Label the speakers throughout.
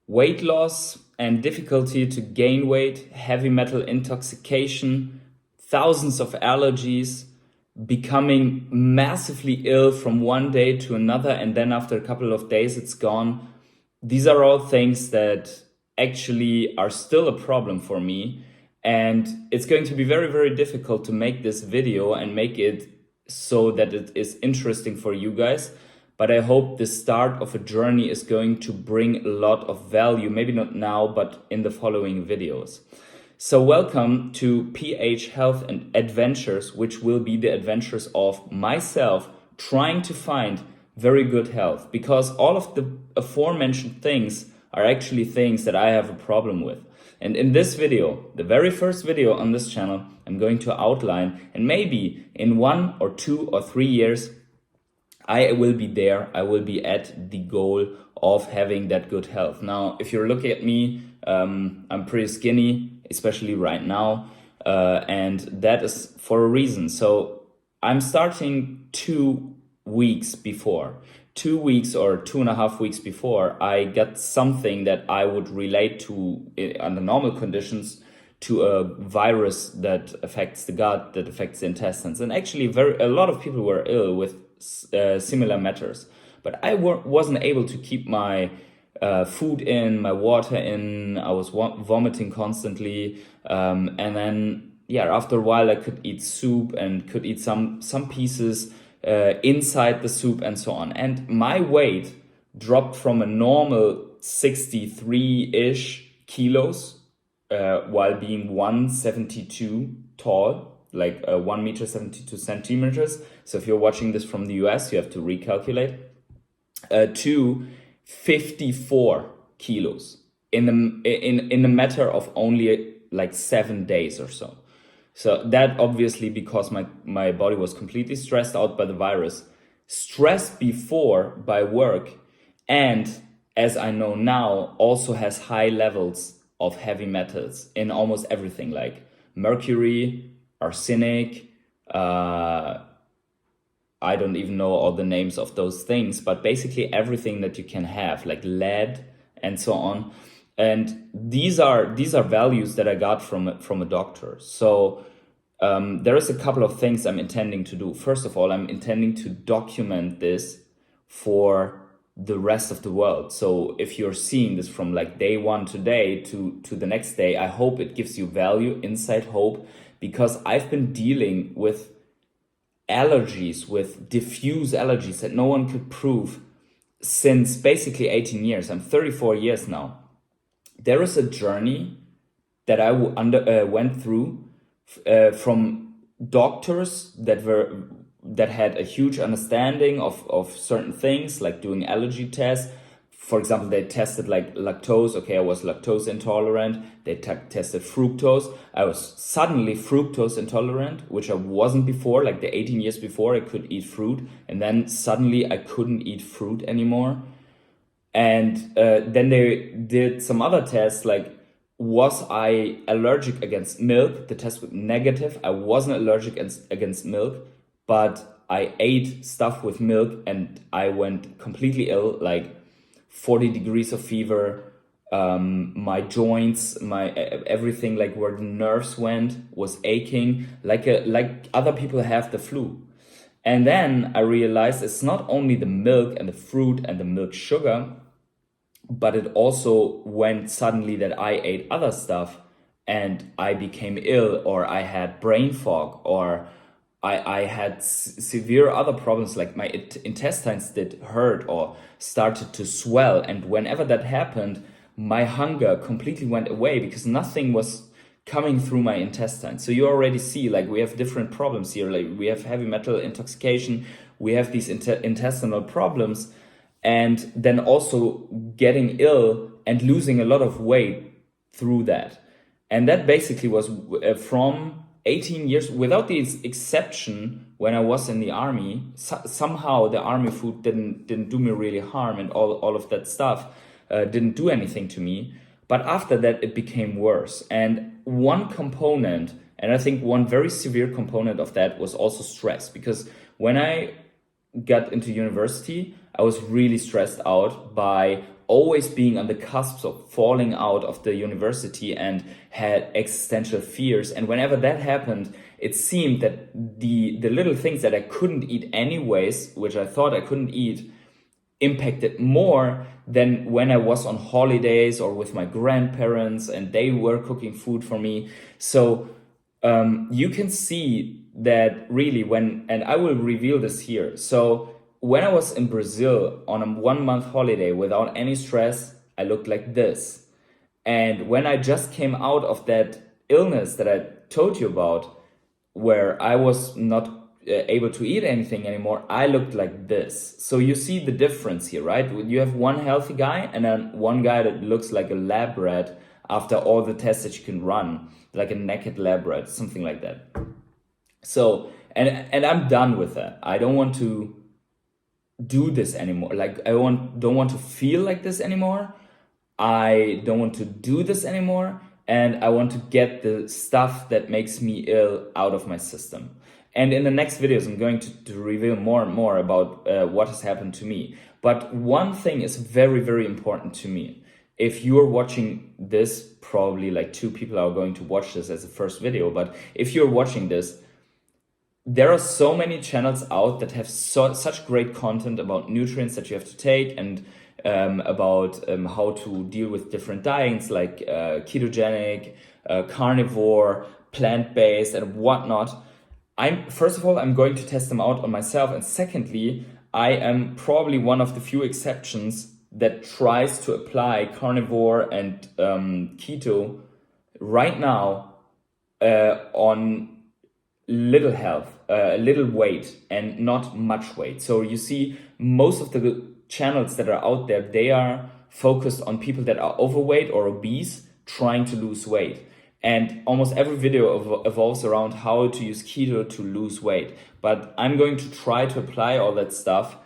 Speaker 1: weight loss and difficulty to gain weight, heavy metal intoxication, thousands of allergies, becoming massively ill from one day to another, and then after a couple of days it's gone. These are all things that actually are still a problem for me, and it's going to be very, very difficult to make this video and make it so that it is interesting for you guys. But I hope the start of a journey is going to bring a lot of value, maybe not now, but in the following videos. So welcome to PH Health and Adventures, which will be the adventures of myself trying to find very good health, because all of the aforementioned things are actually things that I have a problem with. And in this video, the very first video on this channel, I'm going to outline, and maybe in 1 or 2 or 3 years, I will be there. I will be at the goal of having that good health. Now, if you're looking at me, I'm pretty skinny, especially right now, and that is for a reason. So I'm starting 2 weeks before, 2 weeks or 2.5 weeks before, I got something that I would relate to under normal conditions to a virus that affects the gut, that affects the intestines. And actually a lot of people were ill with similar matters. But I wasn't able to keep my food in, my water in. I was vomiting constantly. And then, after a while I could eat soup and could eat some pieces inside the soup and so on. And my weight dropped from a normal 63-ish kilos while being 172 tall, like 1 meter 72 centimeters. So if you're watching this from the US, you have to recalculate, to 54 kilos in a matter of only like 7 days or so. So that obviously because my body was completely stressed out by the virus, stressed before by work, and as I know now, also has high levels of heavy metals in almost everything, like mercury, arsenic, I don't even know all the names of those things, but basically everything that you can have, like lead and so on. And these are values that I got from a doctor. So there is a couple of things I'm intending to do. First of all, I'm intending to document this for the rest of the world. So if you're seeing this from like day one today to the next day, I hope it gives you value, insight, hope, because I've been dealing with allergies, with diffuse allergies that no one could prove since basically 18 years. I'm 34 years now. There is a journey that I went through from doctors that had a huge understanding of certain things, like doing allergy tests. For example, they tested like lactose. Okay, I was lactose intolerant. They tested fructose. I was suddenly fructose intolerant, which I wasn't before. Like the 18 years before, I could eat fruit, and then suddenly I couldn't eat fruit anymore. And then they did some other tests, like, was I allergic against milk? The test was negative. I wasn't allergic against milk, but I ate stuff with milk and I went completely ill, like 40 degrees of fever. My joints, my everything, like where the nerves went, was aching, like other people have the flu. And then I realized it's not only the milk and the fruit and the milk sugar, but it also went suddenly that I ate other stuff and I became ill, or I had brain fog, or I had severe other problems, like my intestines did hurt or started to swell. And whenever that happened, my hunger completely went away because nothing was coming through my intestines. So you already see, like, we have different problems here. Like, we have heavy metal intoxication, we have these intestinal problems, and then also getting ill and losing a lot of weight through that. And that basically was from 18 years, without the exception when I was in the army. Somehow the army food didn't do me really harm, and all of that stuff didn't do anything to me. But after that, it became worse. And one component, and I think one very severe component of that, was also stress. Because when I got into university, I was really stressed out by always being on the cusp of falling out of the university and had existential fears. And whenever that happened, it seemed that the little things that I couldn't eat anyways, which I thought I couldn't eat, impacted more than when I was on holidays or with my grandparents and they were cooking food for me. So you can see that really and I will reveal this here. So when I was in Brazil on a 1 month holiday without any stress, I looked like this. And when I just came out of that illness that I told you about, where I was not able to eat anything anymore, I looked like this. So you see the difference here, right? You have one healthy guy and then one guy that looks like a lab rat after all the tests that you can run, like a naked lab rat, something like that. So, and I'm done with that. I don't want to do this anymore. Like don't want to feel like this anymore. I don't want to do this anymore. And I want to get the stuff that makes me ill out of my system. And in the next videos, I'm going to reveal more and more about what has happened to me. But one thing is very, very important to me. If you're watching this, probably like 2 people are going to watch this as a first video. But if you're watching this, there are so many channels out that have such great content about nutrients that you have to take and about how to deal with different diets like ketogenic, carnivore, plant-based and whatnot. First of all, I'm going to test them out on myself. And secondly, I am probably one of the few exceptions that tries to apply carnivore and keto right now on little health, little weight and not much weight. So you see most of the channels that are out there, they are focused on people that are overweight or obese trying to lose weight. And almost every video evolves around how to use keto to lose weight. But I'm going to try to apply all that stuff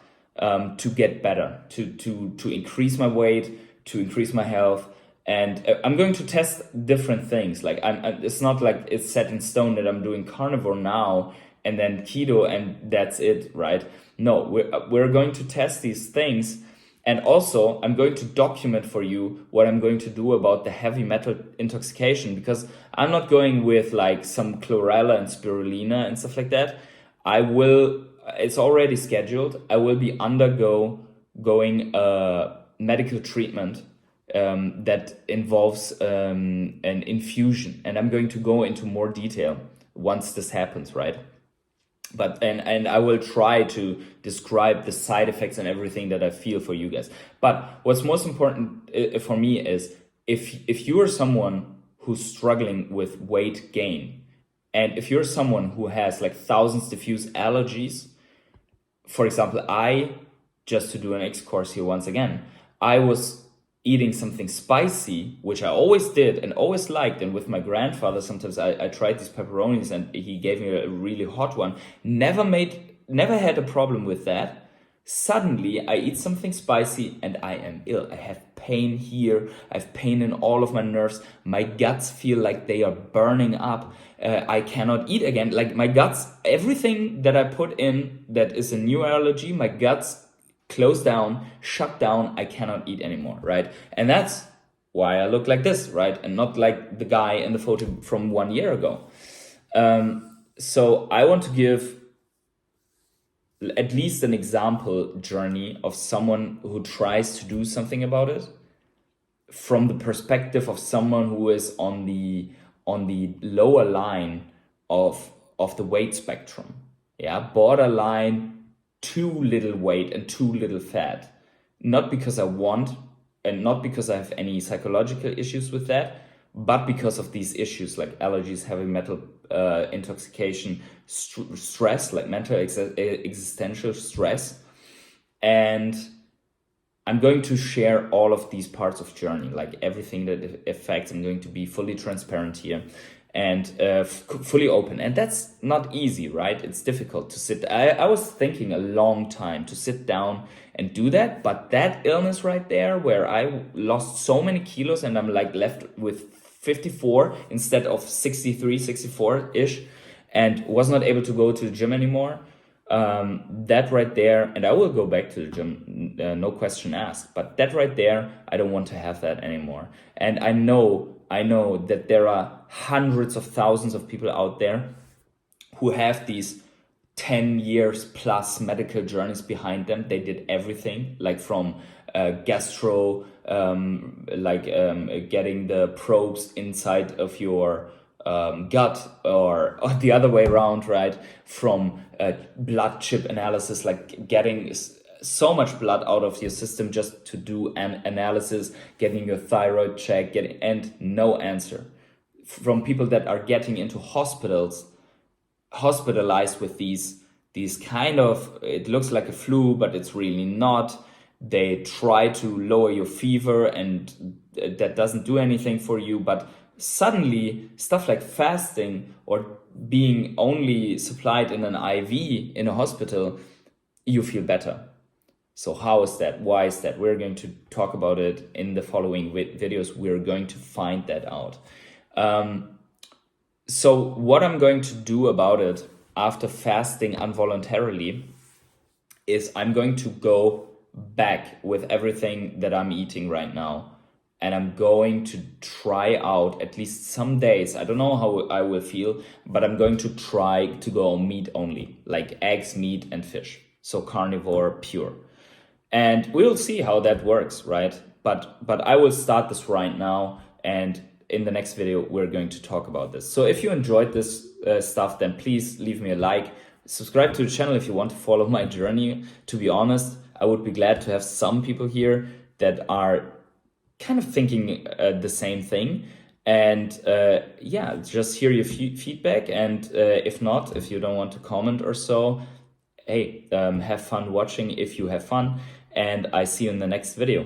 Speaker 1: to get better, to increase my weight, to increase my health. And I'm going to test different things. Like it's not like it's set in stone that I'm doing carnivore now and then keto and that's it, right? No, we're going to test these things. And also, I'm going to document for you what I'm going to do about the heavy metal intoxication, because I'm not going with like some chlorella and spirulina and stuff like that. It's already scheduled. I will be undergoing a medical treatment that involves an infusion. And I'm going to go into more detail once this happens, right? But and I will try to describe the side effects and everything that I feel for you guys. But what's most important for me is if you are someone who's struggling with weight gain, and if you're someone who has like thousands diffuse allergies, for example, just to do an X-course here once again, I was eating something spicy, which I always did and always liked. And with my grandfather, sometimes I tried these pepperonis and he gave me a really hot one. Never had a problem with that. Suddenly I eat something spicy and I am ill. I have pain here. I have pain in all of my nerves. My guts feel like they are burning up. I cannot eat again. Like my guts, everything that I put in that is a new allergy, my guts close down, shut down, I cannot eat anymore, right? And that's why I look like this, right? And not like the guy in the photo from 1 year ago. So I want to give at least an example journey of someone who tries to do something about it from the perspective of someone who is on the lower line of the weight spectrum. Yeah, borderline too little weight and too little fat. Not because I want and not because I have any psychological issues with that, but because of these issues like allergies, heavy metal intoxication, stress, like mental existential stress. And I'm going to share all of these parts of journey, like everything that it affects. I'm going to be fully transparent here and fully open. And that's not easy, right? It's difficult to sit. I was thinking a long time to sit down and do that. But that illness right there, where I lost so many kilos and I'm like left with 54 instead of 63, 64-ish, and was not able to go to the gym anymore, That right there, and I will go back to the gym, no question asked, but that right there, I don't want to have that anymore. And I know that there are hundreds of thousands of people out there who have these 10 years plus medical journeys behind them. They did everything, like from gastro, getting the probes inside of your gut, or the other way around, right? From blood chip analysis, like getting so much blood out of your system just to do an analysis, getting your thyroid checked, and no answer. From people that are getting into hospitalized with these kind of, it looks like a flu, but it's really not. They try to lower your fever, and that doesn't do anything for you. But suddenly stuff like fasting or being only supplied in an IV in a hospital, you feel better. So how is that? Why is that? We're going to talk about it in the following videos. We're going to find that out. So what I'm going to do about it after fasting involuntarily is I'm going to go back with everything that I'm eating right now. And I'm going to try out at least some days. I don't know how I will feel, but I'm going to try to go meat only, like eggs, meat, and fish. So carnivore, pure. And we'll see how that works, right? But I will start this right now, and in the next video, we're going to talk about this. So if you enjoyed this stuff, then please leave me a like. Subscribe to the channel if you want to follow my journey. To be honest, I would be glad to have some people here that are kind of thinking the same thing. And yeah, just hear your feedback. And if not, if you don't want to comment or so, hey, have fun watching if you have fun. And I see you in the next video.